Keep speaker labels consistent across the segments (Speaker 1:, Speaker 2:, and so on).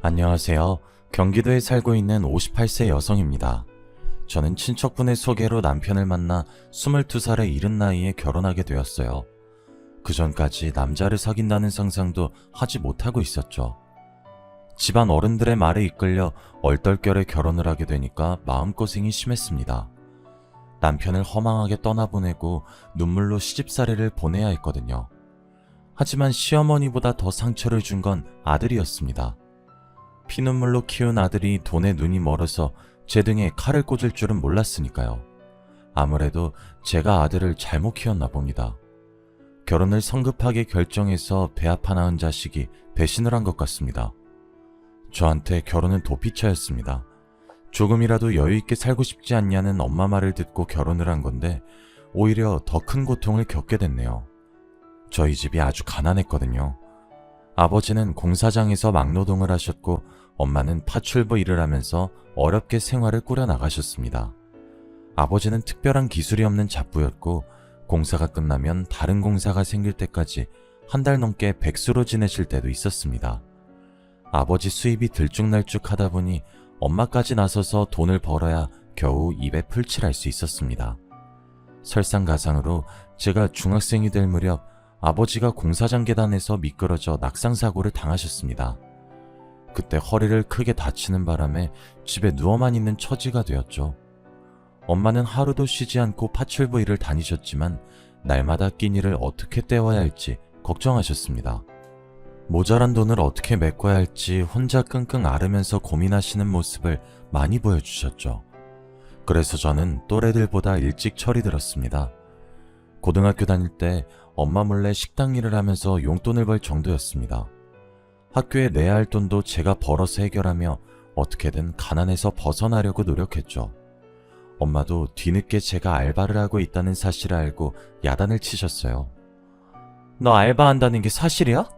Speaker 1: 안녕하세요. 경기도에 살고 있는 58세 여성입니다. 저는 친척분의 소개로 남편을 만나 22살의 이른 나이에 결혼하게 되었어요. 그 전까지 남자를 사귄다는 상상도 하지 못하고 있었죠. 집안 어른들의 말에 이끌려 얼떨결에 결혼을 하게 되니까 마음고생이 심했습니다. 남편을 허망하게 떠나보내고 눈물로 시집살이를 보내야 했거든요. 하지만 시어머니보다 더 상처를 준 건 아들이었습니다. 피눈물로 키운 아들이 돈에 눈이 멀어서 제 등에 칼을 꽂을 줄은 몰랐으니까요. 아무래도 제가 아들을 잘못 키웠나 봅니다. 결혼을 성급하게 결정해서 배 아파 낳은 자식이 배신을 한 것 같습니다. 저한테 결혼은 도피처였습니다. 조금이라도 여유있게 살고 싶지 않냐는 엄마 말을 듣고 결혼을 한 건데 오히려 더 큰 고통을 겪게 됐네요. 저희 집이 아주 가난했거든요. 아버지는 공사장에서 막노동을 하셨고 엄마는 파출부 일을 하면서 어렵게 생활을 꾸려나가셨습니다. 아버지는 특별한 기술이 없는 잡부였고 공사가 끝나면 다른 공사가 생길 때까지 한 달 넘게 백수로 지내실 때도 있었습니다. 아버지 수입이 들쭉날쭉 하다 보니 엄마까지 나서서 돈을 벌어야 겨우 입에 풀칠할 수 있었습니다. 설상가상으로 제가 중학생이 될 무렵 아버지가 공사장 계단에서 미끄러져 낙상사고를 당하셨습니다. 그때 허리를 크게 다치는 바람에 집에 누워만 있는 처지가 되었죠. 엄마는 하루도 쉬지 않고 파출부 일을 다니셨지만 날마다 끼니를 어떻게 때워야 할지 걱정하셨습니다. 모자란 돈을 어떻게 메꿔야 할지 혼자 끙끙 앓으면서 고민하시는 모습을 많이 보여주셨죠. 그래서 저는 또래들보다 일찍 철이 들었습니다. 고등학교 다닐 때 엄마 몰래 식당 일을 하면서 용돈을 벌 정도였습니다. 학교에 내야 할 돈도 제가 벌어서 해결하며 어떻게든 가난에서 벗어나려고 노력했죠. 엄마도 뒤늦게 제가 알바를 하고 있다는 사실을 알고 야단을 치셨어요. 너 알바한다는 게 사실이야?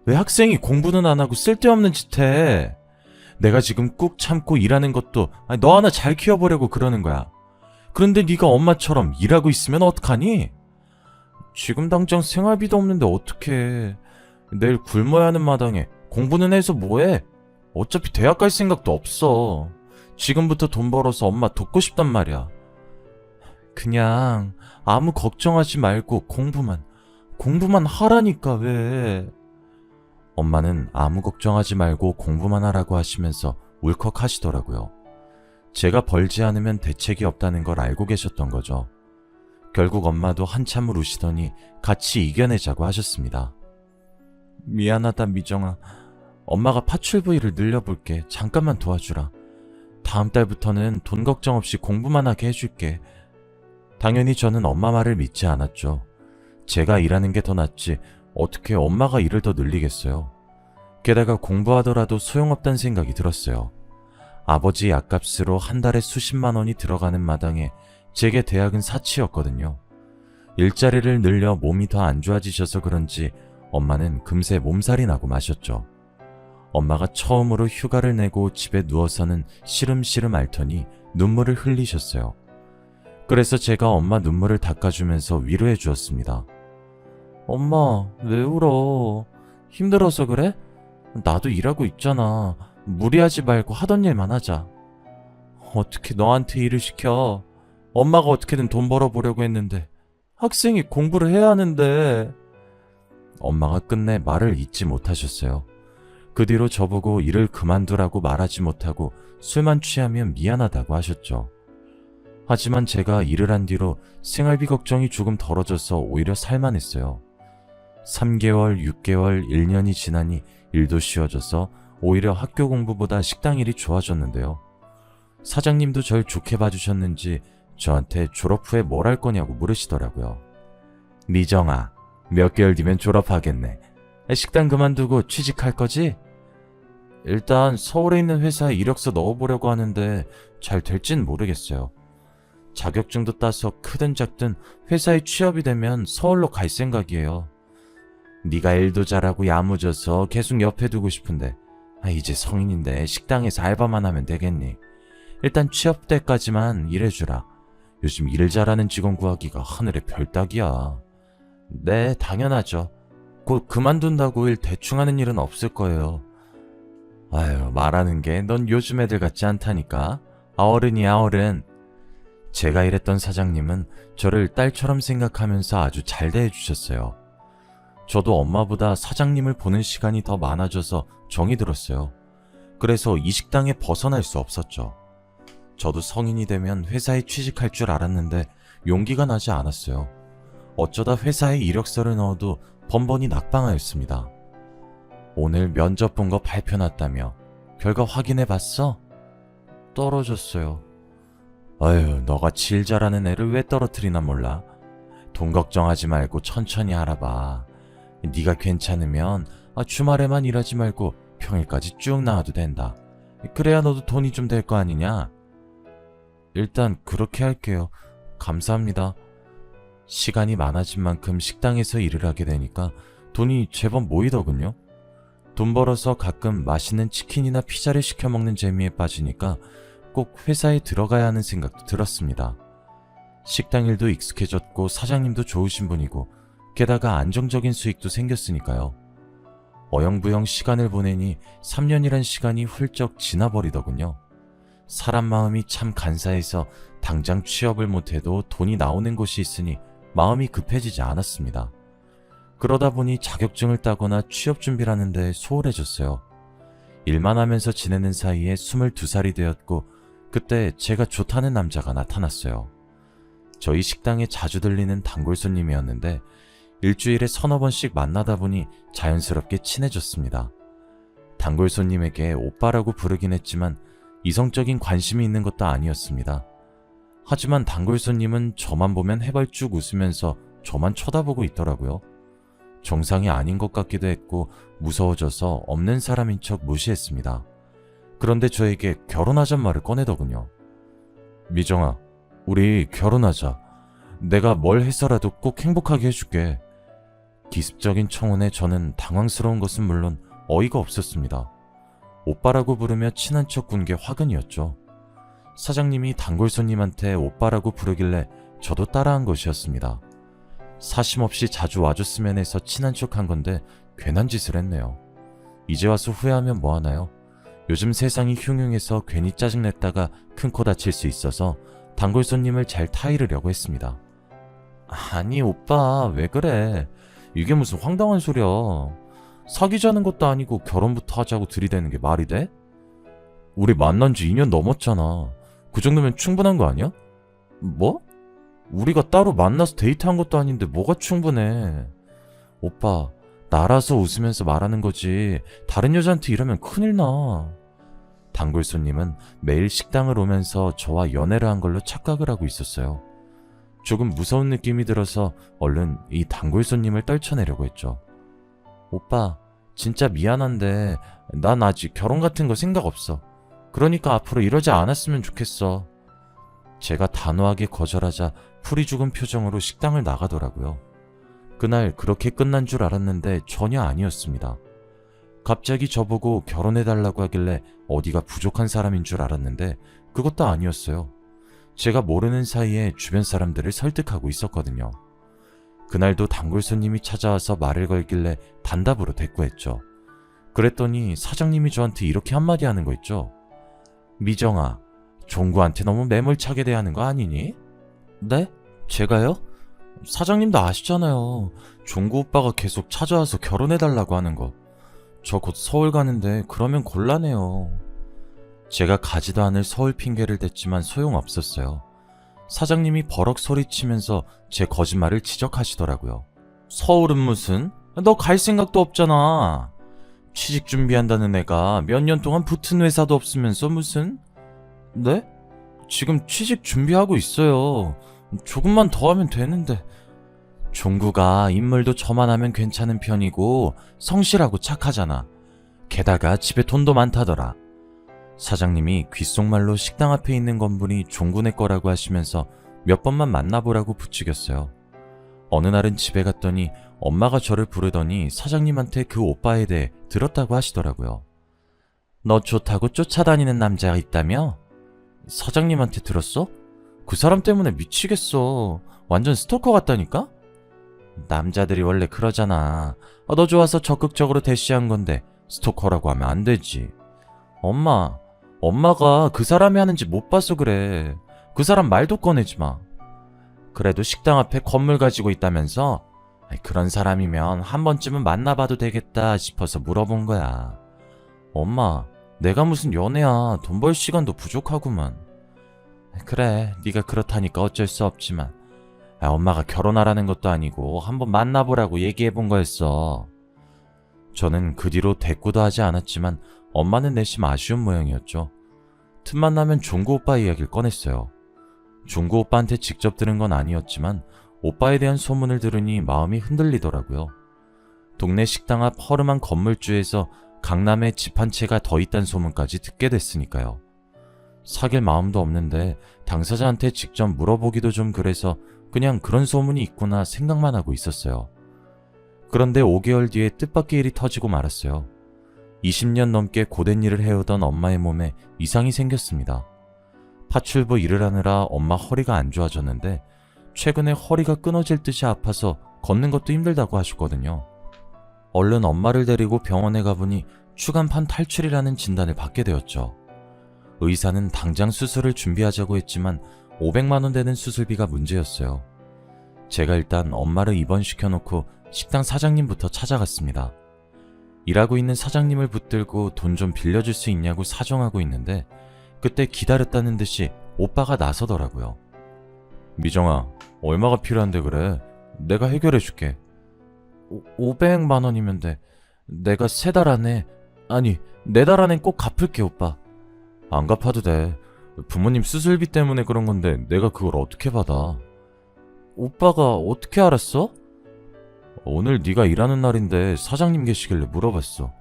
Speaker 1: 왜 학생이 공부는 안 하고 쓸데없는 짓 해? 내가 지금 꾹 참고 일하는 것도 너 하나 잘 키워보려고 그러는 거야. 그런데 네가 엄마처럼 일하고 있으면 어떡하니? 지금 당장 생활비도 없는데 어떡해. 내일 굶어야 하는 마당에 공부는 해서 뭐해? 어차피 대학 갈 생각도 없어. 지금부터 돈 벌어서 엄마 돕고 싶단 말이야. 그냥 아무 걱정하지 말고 공부만 하라니까 왜. 엄마는 아무 걱정하지 말고 공부만 하라고 하시면서 울컥하시더라고요. 제가 벌지 않으면 대책이 없다는 걸 알고 계셨던 거죠. 결국 엄마도 한참을 우시더니 같이 이겨내자고 하셨습니다. 미안하다 미정아. 엄마가 파출부 일을 늘려볼게. 잠깐만 도와주라. 다음 달부터는 돈 걱정 없이 공부만 하게 해줄게. 당연히 저는 엄마 말을 믿지 않았죠. 제가 일하는 게 더 낫지 어떻게 엄마가 일을 더 늘리겠어요. 게다가 공부하더라도 소용없다는 생각이 들었어요. 아버지 약값으로 한 달에 수십만 원이 들어가는 마당에 제게 대학은 사치였거든요. 일자리를 늘려 몸이 더 안 좋아지셔서 그런지 엄마는 금세 몸살이 나고 마셨죠. 엄마가 처음으로 휴가를 내고 집에 누워서는 시름시름 앓더니 눈물을 흘리셨어요. 그래서 제가 엄마 눈물을 닦아주면서 위로해 주었습니다. 엄마, 왜 울어? 힘들어서 그래? 나도 일하고 있잖아. 무리하지 말고 하던 일만 하자. 어떻게 너한테 일을 시켜? 엄마가 어떻게든 돈 벌어보려고 했는데 학생이 공부를 해야 하는데. 엄마가 끝내 말을 잇지 못하셨어요. 그 뒤로 저보고 일을 그만두라고 말하지 못하고 술만 취하면 미안하다고 하셨죠. 하지만 제가 일을 한 뒤로 생활비 걱정이 조금 덜어져서 오히려 살만했어요. 3개월, 6개월, 1년이 지나니 일도 쉬워져서 오히려 학교 공부보다 식당 일이 좋아졌는데요. 사장님도 절 좋게 봐주셨는지 저한테 졸업 후에 뭘 할 거냐고 물으시더라고요. 미정아, 몇 개월 뒤면 졸업하겠네. 식당 그만두고 취직할 거지? 일단 서울에 있는 회사에 이력서 넣어보려고 하는데 잘 될진 모르겠어요. 자격증도 따서 크든 작든 회사에 취업이 되면 서울로 갈 생각이에요. 네가 일도 잘하고 야무져서 계속 옆에 두고 싶은데 이제 성인인데 식당에서 알바만 하면 되겠니? 일단 취업 때까지만 일해주라. 요즘 일 잘하는 직원 구하기가 하늘의 별 따기야. 네, 당연하죠. 곧 그만둔다고 일 대충 하는 일은 없을 거예요. 아유, 말하는 게 넌 요즘 애들 같지 않다니까. 어른이야, 어른. 제가 일했던 사장님은 저를 딸처럼 생각하면서 아주 잘 대해주셨어요. 저도 엄마보다 사장님을 보는 시간이 더 많아져서 정이 들었어요. 그래서 이 식당에 벗어날 수 없었죠. 저도 성인이 되면 회사에 취직할 줄 알았는데 용기가 나지 않았어요. 어쩌다 회사에 이력서를 넣어도 번번이 낙방하였습니다. 오늘 면접 본 거 발표 났다며. 결과 확인해 봤어? 떨어졌어요. 아유, 너같이 일 잘하는 애를 왜 떨어뜨리나 몰라. 돈 걱정하지 말고 천천히 알아봐. 네가 괜찮으면 주말에만 일하지 말고 평일까지 쭉 나와도 된다. 그래야 너도 돈이 좀 될 거 아니냐? 일단 그렇게 할게요. 감사합니다. 시간이 많아진 만큼 식당에서 일을 하게 되니까 돈이 제법 모이더군요. 돈 벌어서 가끔 맛있는 치킨이나 피자를 시켜 먹는 재미에 빠지니까 꼭 회사에 들어가야 하는 생각도 들었습니다. 식당 일도 익숙해졌고 사장님도 좋으신 분이고 게다가 안정적인 수익도 생겼으니까요. 어영부영 시간을 보내니 3년이란 시간이 훌쩍 지나버리더군요. 사람 마음이 참 간사해서 당장 취업을 못해도 돈이 나오는 곳이 있으니 마음이 급해지지 않았습니다. 그러다 보니 자격증을 따거나 취업 준비를 하는데 소홀해졌어요. 일만 하면서 지내는 사이에 22살이 되었고 그때 제가 좋다는 남자가 나타났어요. 저희 식당에 자주 들리는 단골 손님이었는데 일주일에 서너 번씩 만나다 보니 자연스럽게 친해졌습니다. 단골 손님에게 오빠라고 부르긴 했지만 이성적인 관심이 있는 것도 아니었습니다. 하지만 단골 손님은 저만 보면 해발쭉 웃으면서 저만 쳐다보고 있더라고요. 정상이 아닌 것 같기도 했고 무서워져서 없는 사람인 척 무시했습니다. 그런데 저에게 결혼하잔 말을 꺼내더군요. 미정아, 우리 결혼하자. 내가 뭘 해서라도 꼭 행복하게 해줄게. 기습적인 청혼에 저는 당황스러운 것은 물론 어이가 없었습니다. 오빠라고 부르며 친한 척 군 게 화근이었죠. 사장님이 단골 손님한테 오빠라고 부르길래 저도 따라한 것이었습니다. 사심없이 자주 와줬으면 해서 친한 척 한 건데 괜한 짓을 했네요. 이제 와서 후회하면 뭐하나요? 요즘 세상이 흉흉해서 괜히 짜증냈다가 큰 코 다칠 수 있어서 단골 손님을 잘 타이르려고 했습니다. 아니 오빠 왜 그래? 이게 무슨 황당한 소리야. 사귀자는 것도 아니고 결혼부터 하자고 들이대는 게 말이 돼? 우리 만난 지 2년 넘었잖아. 그 정도면 충분한 거 아니야? 뭐? 우리가 따로 만나서 데이트한 것도 아닌데 뭐가 충분해. 오빠, 나라서 웃으면서 말하는 거지 다른 여자한테 이러면 큰일 나. 단골 손님은 매일 식당을 오면서 저와 연애를 한 걸로 착각을 하고 있었어요. 조금 무서운 느낌이 들어서 얼른 이 단골 손님을 떨쳐내려고 했죠. 오빠, 진짜 미안한데 난 아직 결혼 같은 거 생각 없어. 그러니까 앞으로 이러지 않았으면 좋겠어. 제가 단호하게 거절하자 풀이 죽은 표정으로 식당을 나가더라고요. 그날 그렇게 끝난 줄 알았는데 전혀 아니었습니다. 갑자기 저보고 결혼해달라고 하길래 어디가 부족한 사람인 줄 알았는데 그것도 아니었어요. 제가 모르는 사이에 주변 사람들을 설득하고 있었거든요. 그날도 단골 손님이 찾아와서 말을 걸길래 단답으로 대꾸했죠. 그랬더니 사장님이 저한테 이렇게 한마디 하는 거 있죠. 미정아, 종구한테 너무 매몰차게 대하는 거 아니니? 네? 제가요? 사장님도 아시잖아요. 종구 오빠가 계속 찾아와서 결혼해달라고 하는 거. 저 곧 서울 가는데 그러면 곤란해요. 제가 가지도 않을 서울 핑계를 댔지만 소용없었어요. 사장님이 버럭 소리치면서 제 거짓말을 지적하시더라고요. 서울은 무슨? 너 갈 생각도 없잖아. 취직 준비한다는 애가 몇 년 동안 붙은 회사도 없으면서 무슨? 네? 지금 취직 준비하고 있어요. 조금만 더 하면 되는데. 종구가 인물도 저만 하면 괜찮은 편이고 성실하고 착하잖아. 게다가 집에 돈도 많다더라. 사장님이 귓속말로 식당 앞에 있는 건물이 종구네 거라고 하시면서 몇 번만 만나보라고 부추겼어요. 어느 날은 집에 갔더니 엄마가 저를 부르더니 사장님한테 그 오빠에 대해 들었다고 하시더라고요. 너 좋다고 쫓아다니는 남자가 있다며? 사장님한테 들었어? 그 사람 때문에 미치겠어. 완전 스토커 같다니까? 남자들이 원래 그러잖아. 너 좋아서 적극적으로 대시한 건데 스토커라고 하면 안 되지. 엄마가 그 사람이 하는지 못 봐서 그래. 그 사람 말도 꺼내지 마. 그래도 식당 앞에 건물 가지고 있다면서? 그런 사람이면 한 번쯤은 만나봐도 되겠다 싶어서 물어본 거야. 엄마, 내가 무슨 연애야. 돈 벌 시간도 부족하구만. 그래, 네가 그렇다니까 어쩔 수 없지만 엄마가 결혼하라는 것도 아니고 한번 만나보라고 얘기해본 거였어. 저는 그 뒤로 대꾸도 하지 않았지만 엄마는 내심 아쉬운 모양이었죠. 틈만 나면 종구 오빠 이야기를 꺼냈어요. 종구 오빠한테 직접 들은 건 아니었지만 오빠에 대한 소문을 들으니 마음이 흔들리더라고요. 동네 식당 앞 허름한 건물주에서 강남에 집 한 채가 더 있다는 소문까지 듣게 됐으니까요. 사귈 마음도 없는데 당사자한테 직접 물어보기도 좀 그래서 그냥 그런 소문이 있구나 생각만 하고 있었어요. 그런데 5개월 뒤에 뜻밖의 일이 터지고 말았어요. 20년 넘게 고된 일을 해오던 엄마의 몸에 이상이 생겼습니다. 파출부 일을 하느라 엄마 허리가 안 좋아졌는데 최근에 허리가 끊어질 듯이 아파서 걷는 것도 힘들다고 하셨거든요. 얼른 엄마를 데리고 병원에 가보니 추간판 탈출이라는 진단을 받게 되었죠. 의사는 당장 수술을 준비하자고 했지만 500만 원 되는 수술비가 문제였어요. 제가 일단 엄마를 입원시켜놓고 식당 사장님부터 찾아갔습니다. 일하고 있는 사장님을 붙들고 돈 좀 빌려줄 수 있냐고 사정하고 있는데 그때 기다렸다는 듯이 오빠가 나서더라고요. 미정아, 얼마가 필요한데 그래? 내가 해결해줄게. 500만 원이면 돼. 내가 3달 안에, 아니 4달 안엔 꼭 갚을게 오빠. 안 갚아도 돼. 부모님 수술비 때문에 그런 건데 내가 그걸 어떻게 받아? 오빠가 어떻게 알았어? 오늘 네가 일하는 날인데 사장님 계시길래 물어봤어.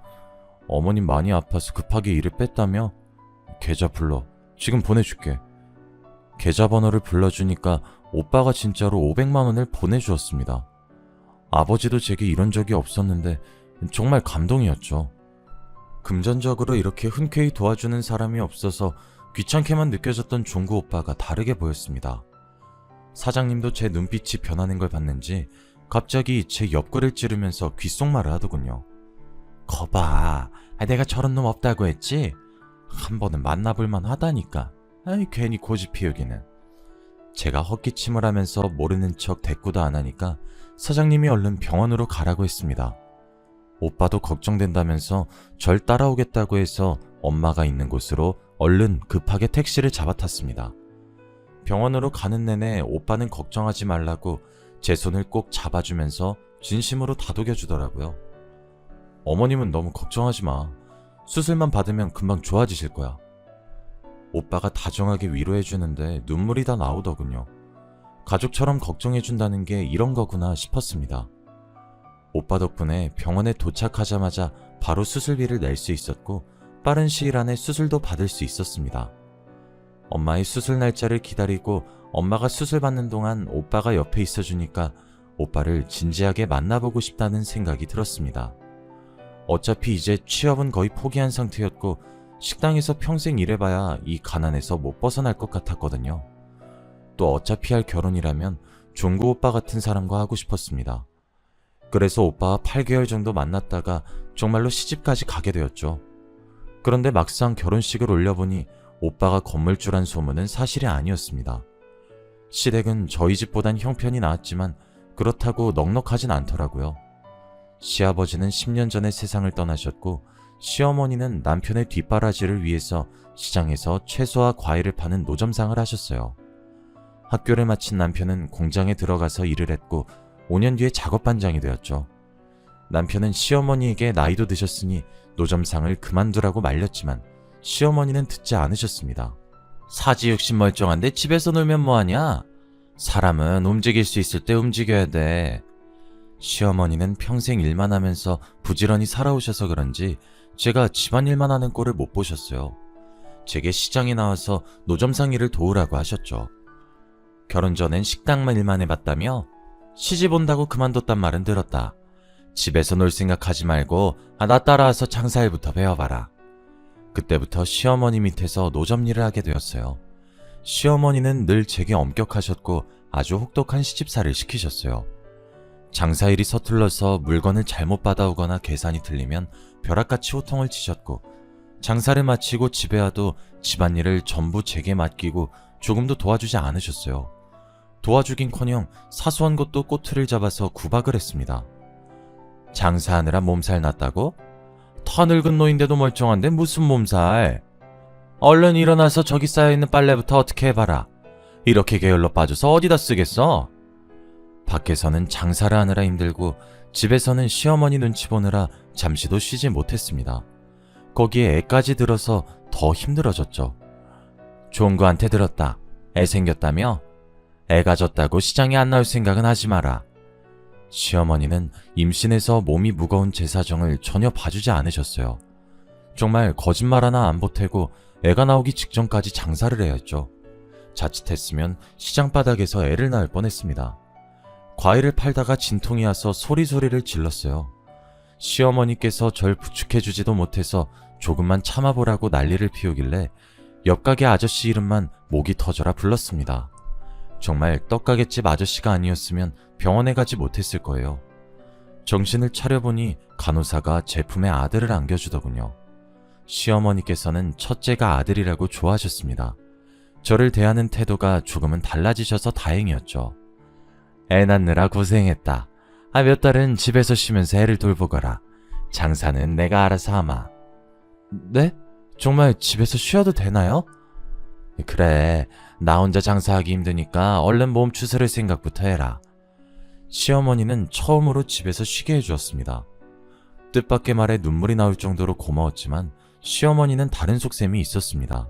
Speaker 1: 어머님 많이 아파서 급하게 일을 뺐다며? 계좌 불러. 지금 보내줄게. 계좌번호를 불러주니까 오빠가 진짜로 500만 원을 보내주었습니다. 아버지도 제게 이런 적이 없었는데 정말 감동이었죠. 금전적으로 이렇게 흔쾌히 도와주는 사람이 없어서 귀찮게만 느껴졌던 종구 오빠가 다르게 보였습니다. 사장님도 제 눈빛이 변하는 걸 봤는지 갑자기 제 옆구리를 찌르면서 귓속말을 하더군요. 거봐, 내가 저런 놈 없다고 했지? 한 번은 만나볼만 하다니까. 괜히 고집 피우기는. 제가 헛기침을 하면서 모르는 척 대꾸도 안 하니까 사장님이 얼른 병원으로 가라고 했습니다. 오빠도 걱정된다면서 절 따라오겠다고 해서 엄마가 있는 곳으로 얼른 급하게 택시를 잡아탔습니다. 병원으로 가는 내내 오빠는 걱정하지 말라고 제 손을 꼭 잡아주면서 진심으로 다독여주더라고요. 어머님은 너무 걱정하지 마. 수술만 받으면 금방 좋아지실 거야. 오빠가 다정하게 위로해주는데 눈물이 다 나오더군요. 가족처럼 걱정해준다는 게 이런 거구나 싶었습니다. 오빠 덕분에 병원에 도착하자마자 바로 수술비를 낼 수 있었고 빠른 시일 안에 수술도 받을 수 있었습니다. 엄마의 수술 날짜를 기다리고 엄마가 수술 받는 동안 오빠가 옆에 있어주니까 오빠를 진지하게 만나보고 싶다는 생각이 들었습니다. 어차피 이제 취업은 거의 포기한 상태였고 식당에서 평생 일해봐야 이 가난에서 못 벗어날 것 같았거든요. 또 어차피 할 결혼이라면 종구 오빠 같은 사람과 하고 싶었습니다. 그래서 오빠와 8개월 정도 만났다가 정말로 시집까지 가게 되었죠. 그런데 막상 결혼식을 올려보니 오빠가 건물주란 소문은 사실이 아니었습니다. 시댁은 저희 집보단 형편이 나았지만 그렇다고 넉넉하진 않더라고요. 시아버지는 10년 전에 세상을 떠나셨고 시어머니는 남편의 뒷바라지를 위해서 시장에서 채소와 과일을 파는 노점상을 하셨어요. 학교를 마친 남편은 공장에 들어가서 일을 했고 5년 뒤에 작업반장이 되었죠. 남편은 시어머니에게 나이도 드셨으니 노점상을 그만두라고 말렸지만 시어머니는 듣지 않으셨습니다. 사지육신 멀쩡한데 집에서 놀면 뭐하냐? 사람은 움직일 수 있을 때 움직여야 돼. 시어머니는 평생 일만 하면서 부지런히 살아오셔서 그런지 제가 집안일만 하는 꼴을 못 보셨어요. 제게 시장에 나와서 노점상 일을 도우라고 하셨죠. 결혼 전엔 식당만 일만 해봤다며? 시집 온다고 그만뒀단 말은 들었다. 집에서 놀 생각하지 말고 나 따라와서 장사일부터 배워봐라. 그때부터 시어머니 밑에서 노점 일을 하게 되었어요. 시어머니는 늘 제게 엄격하셨고 아주 혹독한 시집살이를 시키셨어요. 장사일이 서툴러서 물건을 잘못 받아오거나 계산이 틀리면 벼락같이 호통을 치셨고 장사를 마치고 집에 와도 집안일을 전부 제게 맡기고 조금도 도와주지 않으셨어요. 도와주긴커녕 사소한 것도 꼬투리를 잡아서 구박을 했습니다. 장사하느라 몸살 났다고? 다 늙은 노인데도 멀쩡한데 무슨 몸살? 얼른 일어나서 저기 쌓여있는 빨래부터 어떻게 해봐라. 이렇게 게을러 빠져서 어디다 쓰겠어? 밖에서는 장사를 하느라 힘들고 집에서는 시어머니 눈치 보느라 잠시도 쉬지 못했습니다. 거기에 애까지 들어서 더 힘들어졌죠. 종구한테 들었다. 애 생겼다며? 애가 졌다고 시장에 안 나올 생각은 하지 마라. 시어머니는 임신해서 몸이 무거운 제 사정을 전혀 봐주지 않으셨어요. 정말 거짓말 하나 안 보태고 애가 나오기 직전까지 장사를 해야 했죠. 자칫했으면 시장 바닥에서 애를 낳을 뻔했습니다. 과일을 팔다가 진통이 와서 소리소리를 질렀어요. 시어머니께서 절 부축해주지도 못해서 조금만 참아보라고 난리를 피우길래 옆가게 아저씨 이름만 목이 터져라 불렀습니다. 정말 떡가게집 아저씨가 아니었으면 병원에 가지 못했을 거예요. 정신을 차려보니 간호사가 제 품에 아들을 안겨주더군요. 시어머니께서는 첫째가 아들이라고 좋아하셨습니다. 저를 대하는 태도가 조금은 달라지셔서 다행이었죠. 애 낳느라 고생했다. 몇 달은 집에서 쉬면서 애를 돌보거라. 장사는 내가 알아서 하마. 네? 정말 집에서 쉬어도 되나요? 그래, 나 혼자 장사하기 힘드니까 얼른 몸 추스를 생각부터 해라. 시어머니는 처음으로 집에서 쉬게 해주었습니다. 뜻밖의 말에 눈물이 나올 정도로 고마웠지만 시어머니는 다른 속셈이 있었습니다.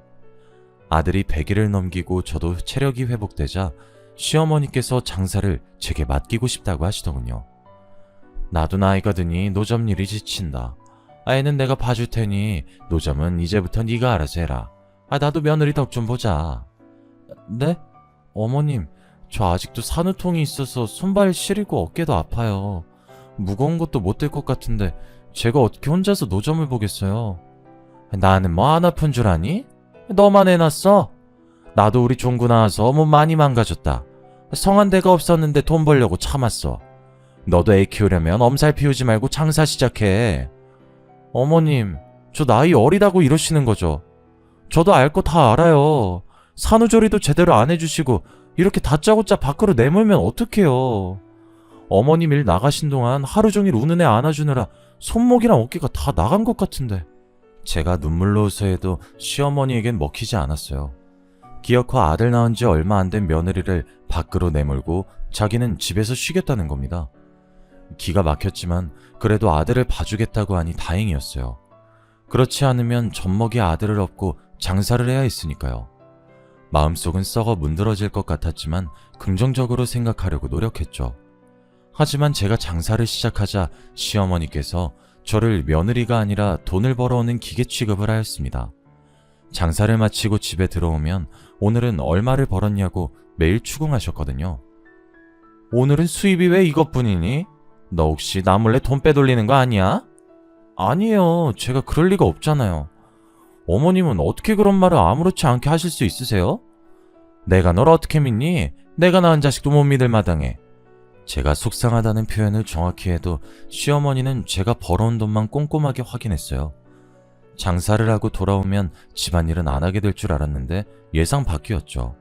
Speaker 1: 아들이 100일을 넘기고 저도 체력이 회복되자 시어머니께서 장사를 제게 맡기고 싶다고 하시더군요. 나도 나이가 드니 노점 일이 지친다. 애는 내가 봐줄 테니 노점은 이제부터 네가 알아서 해라. 나도 며느리 덕 좀 보자. 네? 어머님, 저 아직도 산후통이 있어서 손발 시리고 어깨도 아파요. 무거운 것도 못 들 것 같은데 제가 어떻게 혼자서 노점을 보겠어요. 나는 뭐 안 아픈 줄 아니? 너만 해놨어? 나도 우리 종구 나와서 몸 많이 망가졌다. 성한 데가 없었는데 돈 벌려고 참았어. 너도 애 키우려면 엄살 피우지 말고 장사 시작해. 어머님, 저 나이 어리다고 이러시는 거죠? 저도 알 거 다 알아요. 산후조리도 제대로 안 해주시고 이렇게 다짜고짜 밖으로 내몰면 어떡해요. 어머님 일 나가신 동안 하루 종일 우는 애 안아주느라 손목이랑 어깨가 다 나간 것 같은데. 제가 눈물로 웃어해도 시어머니에겐 먹히지 않았어요. 기어코 아들 낳은 지 얼마 안 된 며느리를 밖으로 내몰고 자기는 집에서 쉬겠다는 겁니다. 기가 막혔지만 그래도 아들을 봐주겠다고 하니 다행이었어요. 그렇지 않으면 젖먹이 아들을 업고 장사를 해야 했으니까요. 마음속은 썩어 문드러질 것 같았지만 긍정적으로 생각하려고 노력했죠. 하지만 제가 장사를 시작하자 시어머니께서 저를 며느리가 아니라 돈을 벌어오는 기계 취급을 하였습니다. 장사를 마치고 집에 들어오면 오늘은 얼마를 벌었냐고 매일 추궁하셨거든요. 오늘은 수입이 왜 이것뿐이니? 너 혹시 나 몰래 돈 빼돌리는 거 아니야? 아니에요. 제가 그럴 리가 없잖아요. 어머님은 어떻게 그런 말을 아무렇지 않게 하실 수 있으세요? 내가 널 어떻게 믿니? 내가 낳은 자식도 못 믿을 마당에. 제가 속상하다는 표현을 정확히 해도 시어머니는 제가 벌어온 돈만 꼼꼼하게 확인했어요. 장사를 하고 돌아오면 집안일은 안 하게 될 줄 알았는데 예상 밖이었죠.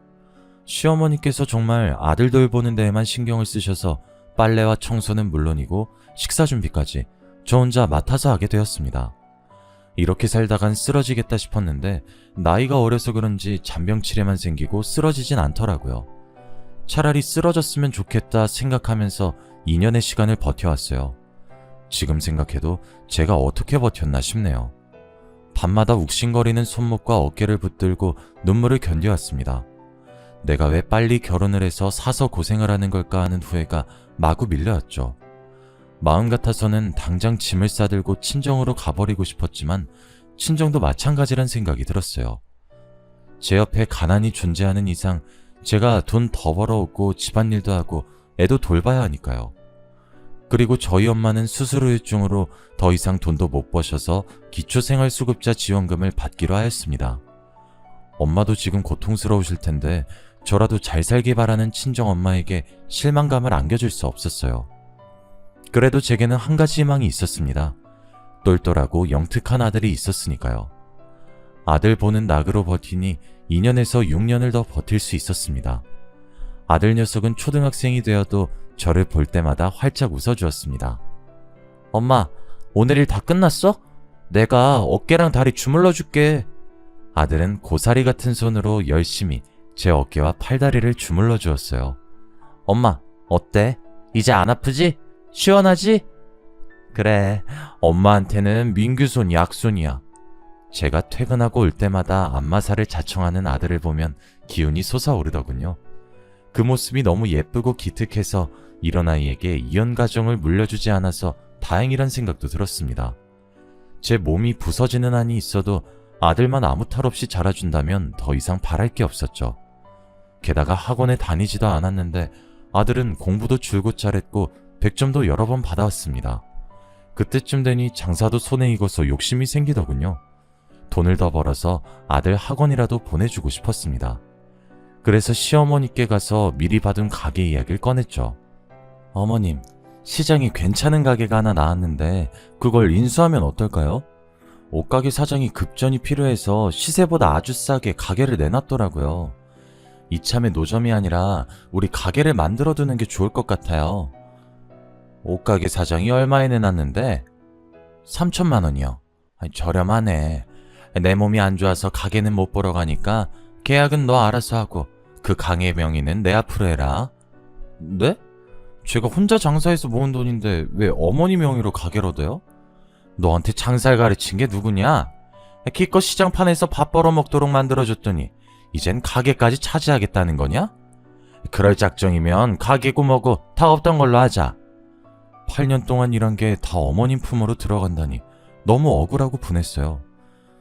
Speaker 1: 시어머니께서 정말 아들 돌보는 데에만 신경을 쓰셔서 빨래와 청소는 물론이고 식사 준비까지 저 혼자 맡아서 하게 되었습니다. 이렇게 살다간 쓰러지겠다 싶었는데 나이가 어려서 그런지 잔병치레만 생기고 쓰러지진 않더라고요. 차라리 쓰러졌으면 좋겠다 생각하면서 2년의 시간을 버텨왔어요. 지금 생각해도 제가 어떻게 버텼나 싶네요. 밤마다 욱신거리는 손목과 어깨를 붙들고 눈물을 견뎌왔습니다. 내가 왜 빨리 결혼을 해서 사서 고생을 하는 걸까 하는 후회가 마구 밀려왔죠. 마음 같아서는 당장 짐을 싸들고 친정으로 가버리고 싶었지만 친정도 마찬가지란 생각이 들었어요. 제 옆에 가난이 존재하는 이상 제가 돈 더 벌어오고 집안일도 하고 애도 돌봐야 하니까요. 그리고 저희 엄마는 수술 후유증으로 더 이상 돈도 못 버셔서 기초생활수급자 지원금을 받기로 하였습니다. 엄마도 지금 고통스러우실 텐데 저라도 잘 살기 바라는 친정엄마에게 실망감을 안겨줄 수 없었어요. 그래도 제게는 한 가지 희망이 있었습니다. 똘똘하고 영특한 아들이 있었으니까요. 아들 보는 낙으로 버티니 2년에서 6년을 더 버틸 수 있었습니다. 아들 녀석은 초등학생이 되어도 저를 볼 때마다 활짝 웃어주었습니다. 엄마, 오늘 일 다 끝났어? 내가 어깨랑 다리 주물러 줄게. 아들은 고사리 같은 손으로 열심히 제 어깨와 팔다리를 주물러 주었어요. 엄마, 어때? 이제 안 아프지? 시원하지? 그래, 엄마한테는 민규손 약손이야. 제가 퇴근하고 올 때마다 안마사를 자청하는 아들을 보면 기운이 솟아오르더군요. 그 모습이 너무 예쁘고 기특해서 이런 아이에게 이혼가정을 물려주지 않아서 다행이란 생각도 들었습니다. 제 몸이 부서지는 한이 있어도 아들만 아무 탈 없이 자라준다면 더 이상 바랄 게 없었죠. 게다가 학원에 다니지도 않았는데 아들은 공부도 줄곧 잘했고 100점도 여러 번 받아왔습니다. 그때쯤 되니 장사도 손에 익어서 욕심이 생기더군요. 돈을 더 벌어서 아들 학원이라도 보내주고 싶었습니다. 그래서 시어머니께 가서 미리 받은 가게 이야기를 꺼냈죠. 어머님, 시장이 괜찮은 가게가 하나 나왔는데 그걸 인수하면 어떨까요? 옷가게 사장이 급전이 필요해서 시세보다 아주 싸게 가게를 내놨더라고요. 이참에 노점이 아니라 우리 가게를 만들어두는 게 좋을 것 같아요. 옷가게 사장이 얼마에 내놨는데? 3천만 원이요. 저렴하네. 내 몸이 안 좋아서 가게는 못 보러 가니까 계약은 너 알아서 하고 그 가게 명의는 내 앞으로 해라. 네? 제가 혼자 장사해서 모은 돈인데 왜 어머니 명의로 가게로 돼요? 너한테 장사를 가르친 게 누구냐? 기껏 시장판에서 밥 벌어먹도록 만들어줬더니 이젠 가게까지 차지하겠다는 거냐? 그럴 작정이면 가게고 뭐고 다 없던 걸로 하자. 8년 동안 일한 게 다 어머님 품으로 들어간다니 너무 억울하고 분했어요.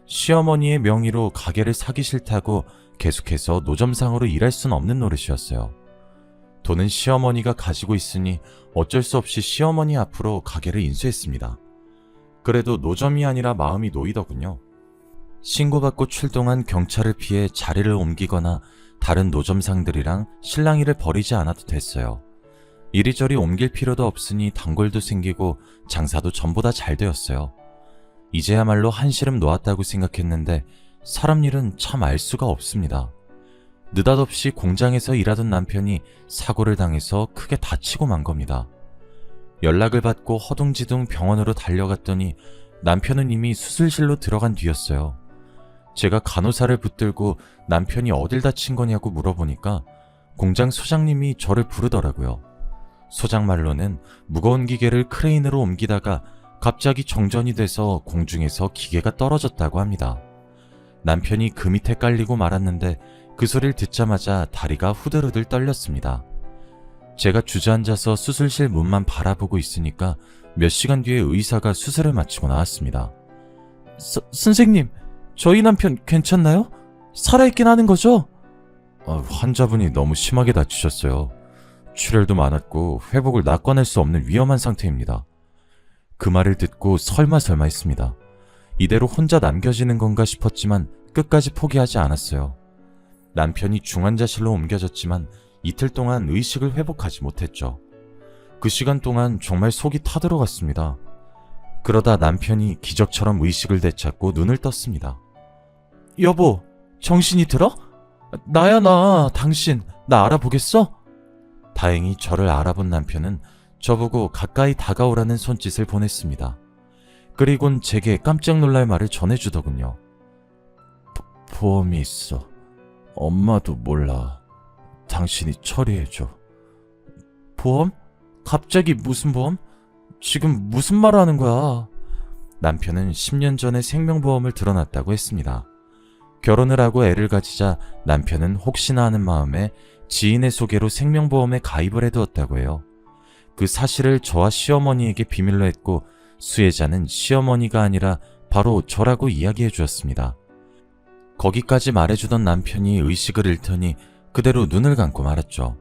Speaker 1: 시어머니의 명의로 가게를 사기 싫다고 계속해서 노점상으로 일할 순 없는 노릇이었어요. 돈은 시어머니가 가지고 있으니 어쩔 수 없이 시어머니 앞으로 가게를 인수했습니다. 그래도 노점이 아니라 마음이 놓이더군요. 신고받고 출동한 경찰을 피해 자리를 옮기거나 다른 노점상들이랑 실랑이를 벌이지 않아도 됐어요. 이리저리 옮길 필요도 없으니 단골도 생기고 장사도 전보다 잘 되었어요. 이제야말로 한시름 놓았다고 생각했는데 사람 일은 참 알 수가 없습니다. 느닷없이 공장에서 일하던 남편이 사고를 당해서 크게 다치고 만 겁니다. 연락을 받고 허둥지둥 병원으로 달려갔더니 남편은 이미 수술실로 들어간 뒤였어요. 제가 간호사를 붙들고 남편이 어딜 다친 거냐고 물어보니까 공장 소장님이 저를 부르더라고요. 소장 말로는 무거운 기계를 크레인으로 옮기다가 갑자기 정전이 돼서 공중에서 기계가 떨어졌다고 합니다. 남편이 그 밑에 깔리고 말았는데 그 소리를 듣자마자 다리가 후들후들 떨렸습니다. 제가 주저앉아서 수술실 문만 바라보고 있으니까 몇 시간 뒤에 의사가 수술을 마치고 나왔습니다. 선생님, 저희 남편 괜찮나요? 살아있긴 하는 거죠? 환자분이 너무 심하게 다치셨어요. 출혈도 많았고 회복을 낚아낼 수 없는 위험한 상태입니다. 그 말을 듣고 설마 했습니다. 이대로 혼자 남겨지는 건가 싶었지만 끝까지 포기하지 않았어요. 남편이 중환자실로 옮겨졌지만 이틀 동안 의식을 회복하지 못했죠. 그 시간 동안 정말 속이 타들어갔습니다. 그러다 남편이 기적처럼 의식을 되찾고 눈을 떴습니다. 여보, 정신이 들어? 나야 나, 당신, 나 알아보겠어? 다행히 저를 알아본 남편은 저보고 가까이 다가오라는 손짓을 보냈습니다. 그리곤 제게 깜짝 놀랄 말을 전해주더군요. 보험이 있어. 엄마도 몰라. 당신이 처리해줘. 보험? 갑자기 무슨 보험? 지금 무슨 말을 하는 거야? 남편은 10년 전에 생명보험을 들어놨다고 했습니다. 결혼을 하고 애를 가지자 남편은 혹시나 하는 마음에 지인의 소개로 생명보험에 가입을 해두었다고 해요. 그 사실을 저와 시어머니에게 비밀로 했고 수혜자는 시어머니가 아니라 바로 저라고 이야기해 주었습니다. 거기까지 말해주던 남편이 의식을 잃더니 그대로 눈을 감고 말았죠.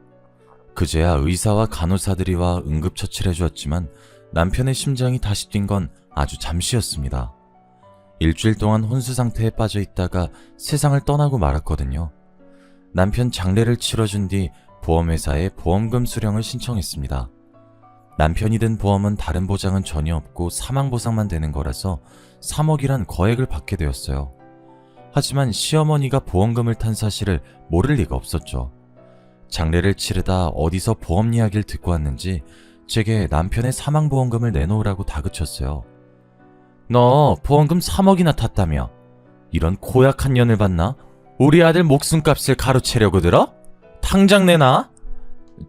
Speaker 1: 그제야 의사와 간호사들이 와 응급처치를 해주었지만 남편의 심장이 다시 뛴 건 아주 잠시였습니다. 일주일 동안 혼수 상태에 빠져 있다가 세상을 떠나고 말았거든요. 남편 장례를 치러준 뒤 보험회사에 보험금 수령을 신청했습니다. 남편이 든 보험은 다른 보장은 전혀 없고 사망보상만 되는 거라서 3억이란 거액을 받게 되었어요. 하지만 시어머니가 보험금을 탄 사실을 모를 리가 없었죠. 장례를 치르다 어디서 보험 이야기를 듣고 왔는지 제게 남편의 사망보험금을 내놓으라고 다그쳤어요. 너 보험금 3억이나 탔다며? 이런 고약한 년을 봤나? 우리 아들 목숨값을 가로채려고 들어? 당장 내놔?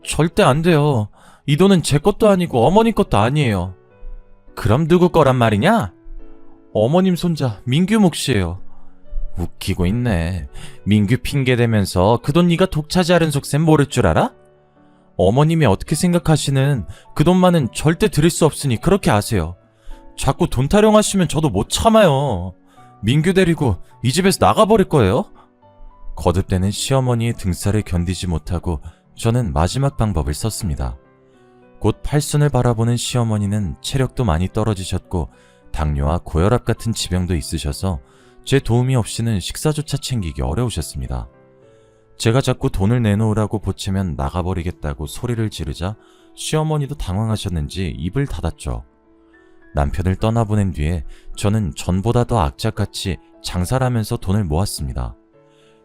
Speaker 1: 절대 안 돼요. 이 돈은 제 것도 아니고 어머님 것도 아니에요. 그럼 누구 거란 말이냐? 어머님 손자 민규 몫이에요. 웃기고 있네. 민규 핑계대면서 그 돈 네가 독차지하는 속셈 모를 줄 알아? 어머님이 어떻게 생각하시는 그 돈만은 절대 드릴 수 없으니 그렇게 아세요. 자꾸 돈 타령하시면 저도 못 참아요. 민규 데리고 이 집에서 나가버릴 거예요? 거듭대는 시어머니의 등살을 견디지 못하고 저는 마지막 방법을 썼습니다. 곧 팔순을 바라보는 시어머니는 체력도 많이 떨어지셨고 당뇨와 고혈압 같은 지병도 있으셔서 제 도움이 없이는 식사조차 챙기기 어려우셨습니다. 제가 자꾸 돈을 내놓으라고 보채면 나가버리겠다고 소리를 지르자 시어머니도 당황하셨는지 입을 닫았죠. 남편을 떠나보낸 뒤에 저는 전보다 더 악착같이 장사를 하면서 돈을 모았습니다.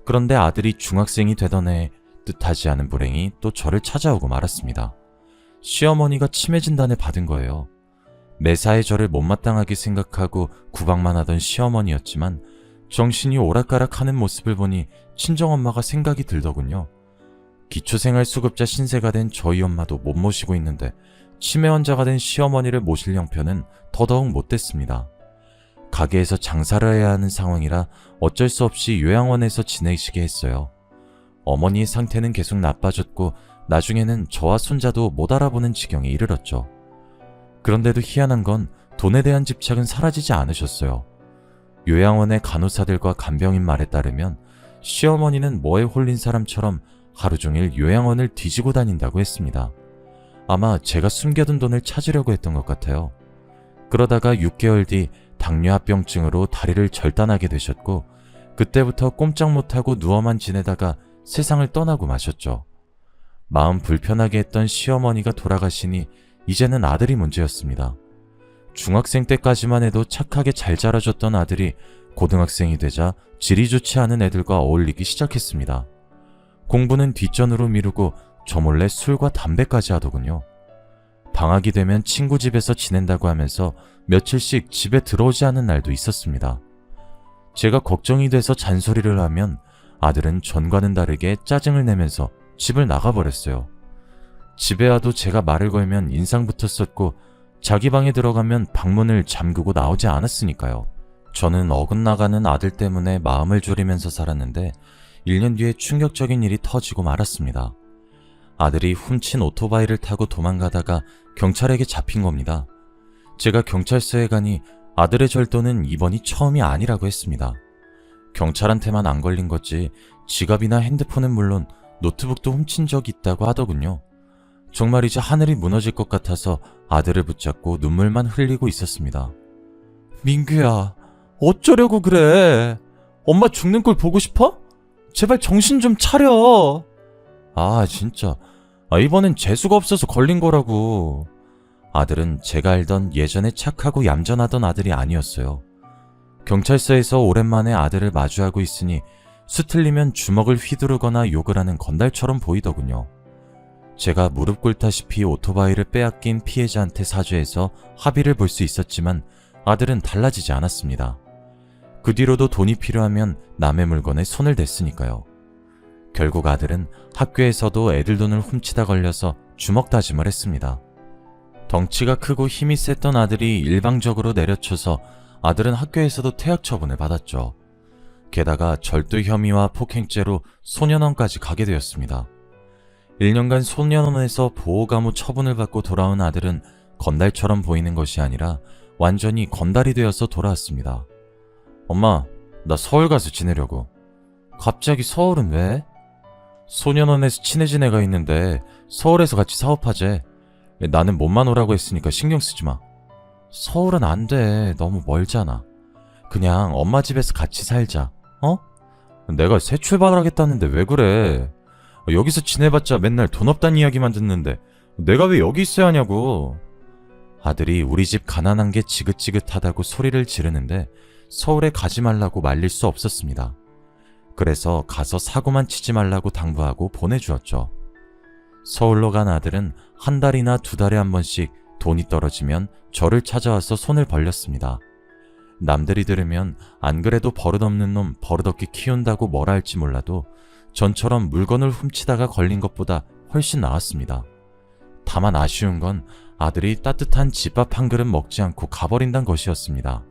Speaker 1: 그런데 아들이 중학생이 되던 해 뜻하지 않은 불행이 또 저를 찾아오고 말았습니다. 시어머니가 치매 진단을 받은 거예요. 매사에 저를 못마땅하게 생각하고 구박만 하던 시어머니였지만 정신이 오락가락하는 모습을 보니 친정엄마가 생각이 들더군요. 기초생활수급자 신세가 된 저희 엄마도 못 모시고 있는데 치매 환자가 된 시어머니를 모실 형편은 더더욱 못됐습니다. 가게에서 장사를 해야 하는 상황이라 어쩔 수 없이 요양원에서 지내시게 했어요. 어머니의 상태는 계속 나빠졌고 나중에는 저와 손자도 못 알아보는 지경에 이르렀죠. 그런데도 희한한 건 돈에 대한 집착은 사라지지 않으셨어요. 요양원의 간호사들과 간병인 말에 따르면 시어머니는 뭐에 홀린 사람처럼 하루 종일 요양원을 뒤지고 다닌다고 했습니다. 아마 제가 숨겨둔 돈을 찾으려고 했던 것 같아요. 그러다가 6개월 뒤 당뇨합병증으로 다리를 절단하게 되셨고 그때부터 꼼짝 못하고 누워만 지내다가 세상을 떠나고 마셨죠. 마음 불편하게 했던 시어머니가 돌아가시니 이제는 아들이 문제였습니다. 중학생 때까지만 해도 착하게 잘 자라줬던 아들이 고등학생이 되자 질이 좋지 않은 애들과 어울리기 시작했습니다. 공부는 뒷전으로 미루고 저 몰래 술과 담배까지 하더군요. 방학이 되면 친구 집에서 지낸다고 하면서 며칠씩 집에 들어오지 않은 날도 있었습니다. 제가 걱정이 돼서 잔소리를 하면 아들은 전과는 다르게 짜증을 내면서 집을 나가버렸어요. 집에 와도 제가 말을 걸면 인상부터 썼고 자기 방에 들어가면 방문을 잠그고 나오지 않았으니까요. 저는 어긋나가는 아들 때문에 마음을 졸이면서 살았는데 1년 뒤에 충격적인 일이 터지고 말았습니다. 아들이 훔친 오토바이를 타고 도망가다가 경찰에게 잡힌 겁니다. 제가 경찰서에 가니 아들의 절도는 이번이 처음이 아니라고 했습니다. 경찰한테만 안 걸린 거지 지갑이나 핸드폰은 물론 노트북도 훔친 적이 있다고 하더군요. 정말 이제 하늘이 무너질 것 같아서 아들을 붙잡고 눈물만 흘리고 있었습니다. 민규야, 어쩌려고 그래? 엄마 죽는 걸 보고 싶어? 제발 정신 좀 차려. 아, 진짜. 이번엔 재수가 없어서 걸린 거라고. 아들은 제가 알던 예전에 착하고 얌전하던 아들이 아니었어요. 경찰서에서 오랜만에 아들을 마주하고 있으니 수틀리면 주먹을 휘두르거나 욕을 하는 건달처럼 보이더군요. 제가 무릎 꿇다시피 오토바이를 빼앗긴 피해자한테 사죄해서 합의를 볼 수 있었지만 아들은 달라지지 않았습니다. 그 뒤로도 돈이 필요하면 남의 물건에 손을 댔으니까요. 결국 아들은 학교에서도 애들 돈을 훔치다 걸려서 주먹 다짐을 했습니다. 덩치가 크고 힘이 셌던 아들이 일방적으로 내려쳐서 아들은 학교에서도 퇴학 처분을 받았죠. 게다가 절도 혐의와 폭행죄로 소년원까지 가게 되었습니다. 1년간 소년원에서 보호감호 처분을 받고 돌아온 아들은 건달처럼 보이는 것이 아니라 완전히 건달이 되어서 돌아왔습니다. 엄마, 나 서울 가서 지내려고. 갑자기 서울은 왜? 소년원에서 친해진 애가 있는데 서울에서 같이 사업하재. 나는 몸만 오라고 했으니까 신경 쓰지 마. 서울은 안 돼. 너무 멀잖아. 그냥 엄마 집에서 같이 살자. 어? 내가 새 출발하겠다는데 왜 그래? 여기서 지내봤자 맨날 돈 없다는 이야기만 듣는데 내가 왜 여기 있어야 하냐고. 아들이 우리 집 가난한 게 지긋지긋하다고 소리를 지르는데 서울에 가지 말라고 말릴 수 없었습니다. 그래서 가서 사고만 치지 말라고 당부하고 보내주었죠. 서울로 간 아들은 한 달이나 두 달에 한 번씩 돈이 떨어지면 저를 찾아와서 손을 벌렸습니다. 남들이 들으면 안 그래도 버릇없는 놈 버릇없게 키운다고 뭐라 할지 몰라도 전처럼 물건을 훔치다가 걸린 것보다 훨씬 나았습니다. 다만 아쉬운 건 아들이 따뜻한 집밥 한 그릇 먹지 않고 가버린다는 것이었습니다.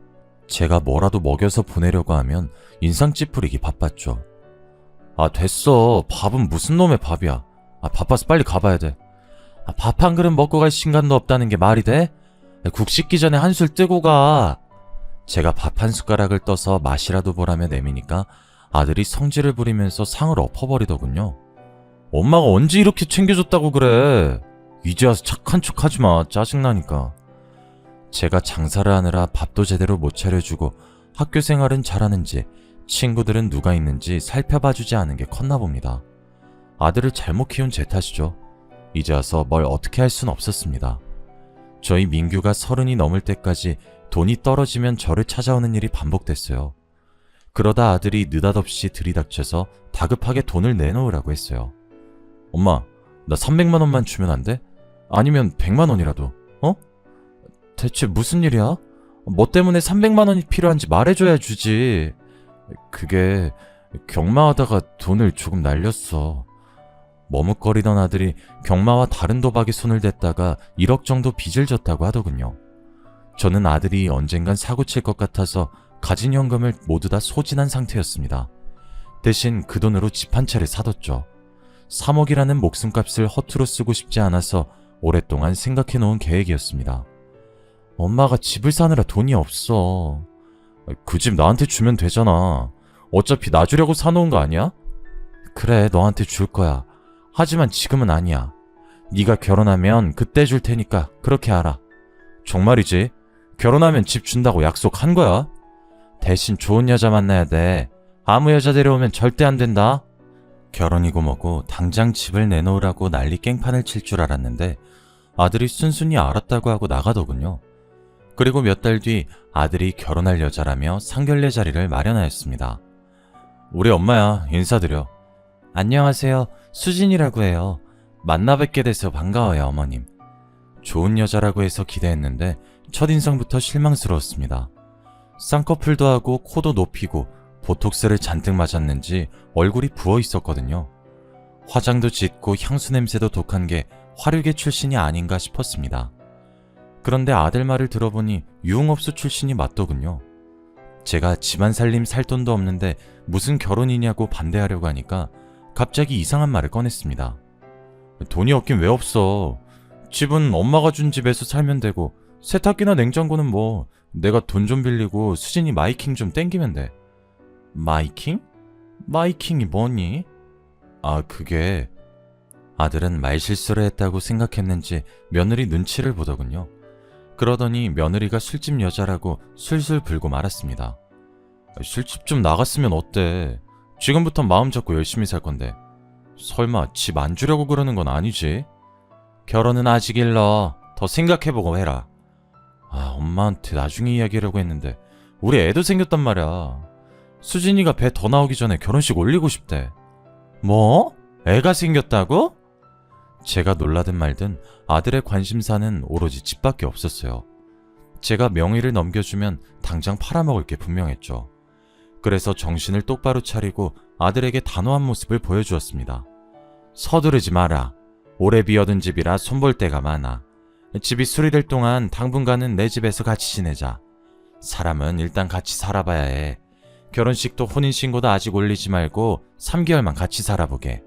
Speaker 1: 제가 뭐라도 먹여서 보내려고 하면 인상 찌푸리기 바빴죠. 아, 됐어. 밥은 무슨 놈의 밥이야. 바빠서 빨리 가봐야 돼. 밥 한 그릇 먹고 갈 시간도 없다는 게 말이 돼? 국 씻기 전에 한술 뜨고 가. 제가 밥 한 숟가락을 떠서 맛이라도 보라며 내미니까 아들이 성질을 부리면서 상을 엎어버리더군요. 엄마가 언제 이렇게 챙겨줬다고 그래. 이제 와서 착한 척 하지 마. 짜증나니까. 제가 장사를 하느라 밥도 제대로 못 차려주고 학교 생활은 잘하는지 친구들은 누가 있는지 살펴봐주지 않은 게 컸나 봅니다. 아들을 잘못 키운 제 탓이죠. 이제 와서 뭘 어떻게 할 순 없었습니다. 저희 민규가 30이 넘을 때까지 돈이 떨어지면 저를 찾아오는 일이 반복됐어요. 그러다 아들이 느닷없이 들이닥쳐서 다급하게 돈을 내놓으라고 했어요. 엄마, 나 300만 원만 주면 안 돼? 아니면 100만 원이라도, 어? 대체 무슨 일이야? 뭐 때문에 300만 원이 필요한지 말해줘야 주지. 그게 경마하다가 돈을 조금 날렸어. 머뭇거리던 아들이 경마와 다른 도박에 손을 댔다가 1억 정도 빚을 졌다고 하더군요. 저는 아들이 언젠간 사고 칠 것 같아서 가진 현금을 모두 다 소진한 상태였습니다. 대신 그 돈으로 집 한 채를 사뒀죠. 3억이라는 목숨값을 허투루 쓰고 싶지 않아서 오랫동안 생각해 놓은 계획이었습니다. 엄마가 집을 사느라 돈이 없어. 그 집 나한테 주면 되잖아. 어차피 나 주려고 사놓은 거 아니야? 그래, 너한테 줄 거야. 하지만 지금은 아니야. 네가 결혼하면 그때 줄 테니까 그렇게 알아. 정말이지? 결혼하면 집 준다고 약속한 거야? 대신 좋은 여자 만나야 돼. 아무 여자 데려오면 절대 안 된다. 결혼이고 뭐고 당장 집을 내놓으라고 난리 깽판을 칠 줄 알았는데 아들이 순순히 알았다고 하고 나가더군요. 그리고 몇 달 뒤 아들이 결혼할 여자라며 상견례 자리를 마련하였습니다. 우리 엄마야, 인사드려. 안녕하세요. 수진이라고 해요. 만나 뵙게 돼서 반가워요, 어머님. 좋은 여자라고 해서 기대했는데 첫인상부터 실망스러웠습니다. 쌍꺼풀도 하고 코도 높이고 보톡스를 잔뜩 맞았는지 얼굴이 부어 있었거든요. 화장도 짙고 향수 냄새도 독한 게 화류계 출신이 아닌가 싶었습니다. 그런데 아들 말을 들어보니 유흥업소 출신이 맞더군요. 제가 집안 살림 살 돈도 없는데 무슨 결혼이냐고 반대하려고 하니까 갑자기 이상한 말을 꺼냈습니다. 돈이 없긴 왜 없어. 집은 엄마가 준 집에서 살면 되고 세탁기나 냉장고는 뭐 내가 돈 좀 빌리고 수진이 마이킹 좀 땡기면 돼. 마이킹? 마이킹이 뭐니? 그게... 아들은 말실수를 했다고 생각했는지 며느리 눈치를 보더군요. 그러더니 며느리가 술집 여자라고 술술 불고 말았습니다. 술집 좀 나갔으면 어때? 지금부터 마음 잡고 열심히 살 건데. 설마 집 안 주려고 그러는 건 아니지? 결혼은 아직 일러. 더 생각해보고 해라. 엄마한테 나중에 이야기하려고 했는데 우리 애도 생겼단 말이야. 수진이가 배 더 나오기 전에 결혼식 올리고 싶대. 뭐? 애가 생겼다고? 제가 놀라든 말든 아들의 관심사는 오로지 집밖에 없었어요. 제가 명의를 넘겨주면 당장 팔아먹을 게 분명했죠. 그래서 정신을 똑바로 차리고 아들에게 단호한 모습을 보여주었습니다. 서두르지 마라. 오래 비어둔 집이라 손볼 데가 많아. 집이 수리될 동안 당분간은 내 집에서 같이 지내자. 사람은 일단 같이 살아봐야 해. 결혼식도 혼인신고도 아직 올리지 말고 3개월만 같이 살아보게.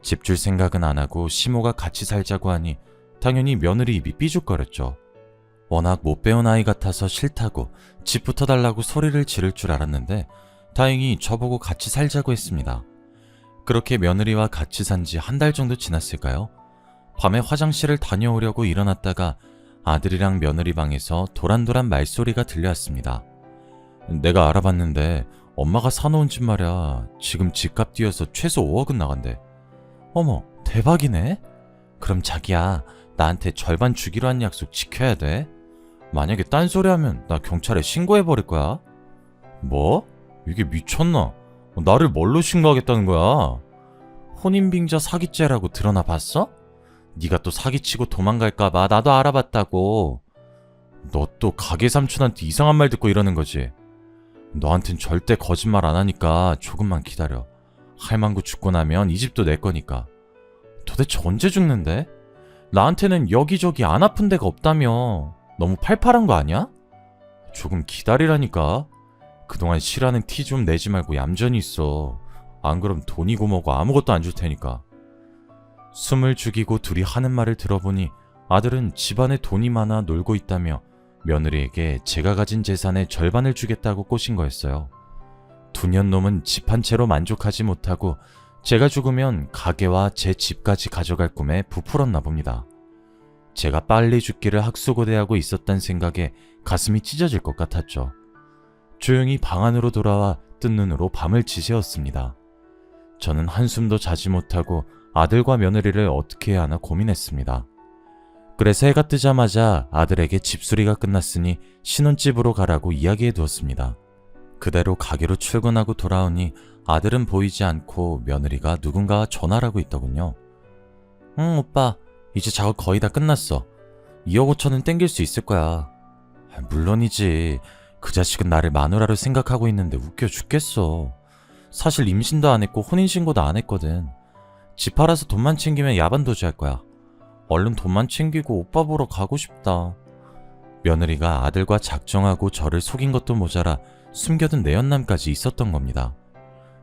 Speaker 1: 집 줄 생각은 안 하고 시모가 같이 살자고 하니 당연히 며느리 입이 삐죽거렸죠. 워낙 못 배운 아이 같아서 싫다고 집부터 달라고 소리를 지를 줄 알았는데 다행히 저보고 같이 살자고 했습니다. 그렇게 며느리와 같이 산 지 한 달 정도 지났을까요? 밤에 화장실을 다녀오려고 일어났다가 아들이랑 며느리 방에서 도란도란 말소리가 들려왔습니다. 내가 알아봤는데 엄마가 사놓은 집 말이야. 지금 집값 뛰어서 최소 5억은 나간대. 어머, 대박이네? 그럼 자기야, 나한테 절반 주기로 한 약속 지켜야 돼. 만약에 딴소리 하면 나 경찰에 신고해버릴 거야. 뭐? 이게 미쳤나? 나를 뭘로 신고하겠다는 거야? 혼인빙자 사기죄라고 드러나 봤어? 네가 또 사기치고 도망갈까봐 나도 알아봤다고. 너 또 가게 삼촌한테 이상한 말 듣고 이러는 거지? 너한텐 절대 거짓말 안 하니까 조금만 기다려. 할망구 죽고 나면 이 집도 내 거니까. 도대체 언제 죽는데? 나한테는 여기저기 안 아픈 데가 없다며. 너무 팔팔한 거 아니야? 조금 기다리라니까. 그동안 싫어하는 티 좀 내지 말고 얌전히 있어. 안 그럼 돈이고 뭐고 아무것도 안 줄 테니까. 숨을 죽이고 둘이 하는 말을 들어보니 아들은 집안에 돈이 많아 놀고 있다며 며느리에게 제가 가진 재산의 절반을 주겠다고 꼬신 거였어요. 두년놈은 집 한 채로 만족하지 못하고 제가 죽으면 가게와 제 집까지 가져갈 꿈에 부풀었나 봅니다. 제가 빨리 죽기를 학수고대하고 있었단 생각에 가슴이 찢어질 것 같았죠. 조용히 방 안으로 돌아와 뜬 눈으로 밤을 지새웠습니다. 저는 한숨도 자지 못하고 아들과 며느리를 어떻게 해야 하나 고민했습니다. 그래서 해가 뜨자마자 아들에게 집수리가 끝났으니 신혼집으로 가라고 이야기해 두었습니다. 그대로 가게로 출근하고 돌아오니 아들은 보이지 않고 며느리가 누군가와 전화를 하고 있더군요. 응, 오빠. 이제 작업 거의 다 끝났어. 2억 5천은 땡길 수 있을 거야. 물론이지. 그 자식은 나를 마누라로 생각하고 있는데 웃겨 죽겠어. 사실 임신도 안 했고 혼인신고도 안 했거든. 집 팔아서 돈만 챙기면 야반도주 할 거야. 얼른 돈만 챙기고 오빠 보러 가고 싶다. 며느리가 아들과 작정하고 저를 속인 것도 모자라 숨겨둔 내연남까지 있었던 겁니다.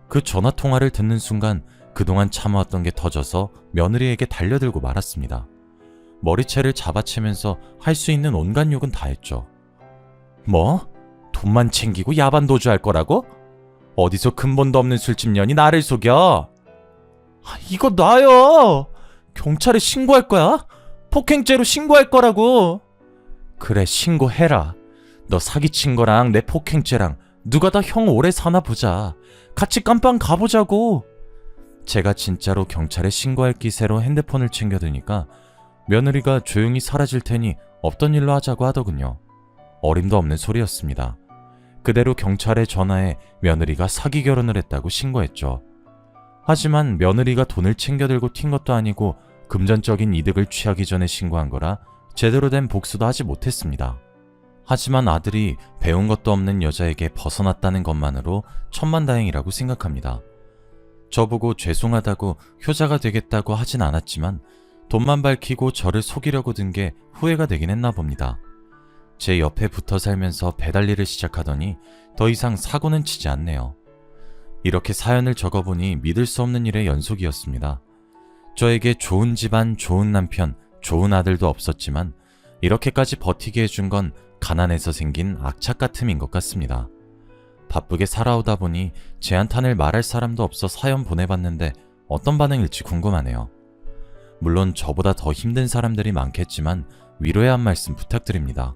Speaker 1: 그 전화통화를 듣는 순간 그동안 참아왔던 게 터져서 며느리에게 달려들고 말았습니다. 머리채를 잡아채면서 할 수 있는 온갖 욕은 다 했죠. 뭐? 돈만 챙기고 야반도주 할 거라고? 어디서 근본도 없는 술집년이 나를 속여? 이거 놔요! 경찰에 신고할 거야? 폭행죄로 신고할 거라고! 그래, 신고해라. 너 사기친 거랑 내 폭행죄랑 누가 더 형 오래 사나 보자. 같이 깜빵 가보자고. 제가 진짜로 경찰에 신고할 기세로 핸드폰을 챙겨드니까 며느리가 조용히 사라질 테니 없던 일로 하자고 하더군요. 어림도 없는 소리였습니다. 그대로 경찰에 전화해 며느리가 사기 결혼을 했다고 신고했죠. 하지만 며느리가 돈을 챙겨들고 튄 것도 아니고 금전적인 이득을 취하기 전에 신고한 거라 제대로 된 복수도 하지 못했습니다. 하지만 아들이 배운 것도 없는 여자에게 벗어났다는 것만으로 천만다행이라고 생각합니다. 저보고 죄송하다고 효자가 되겠다고 하진 않았지만 돈만 밝히고 저를 속이려고 든 게 후회가 되긴 했나 봅니다. 제 옆에 붙어 살면서 배달 일을 시작하더니 더 이상 사고는 치지 않네요. 이렇게 사연을 적어보니 믿을 수 없는 일의 연속이었습니다. 저에게 좋은 집안, 좋은 남편, 좋은 아들도 없었지만 이렇게까지 버티게 해준 건 가난해서 생긴 악착 같음인 것 같습니다. 바쁘게 살아오다 보니 제 한탄을 말할 사람도 없어 사연 보내봤는데 어떤 반응일지 궁금하네요. 물론 저보다 더 힘든 사람들이 많겠지만 위로의 한 말씀 부탁드립니다.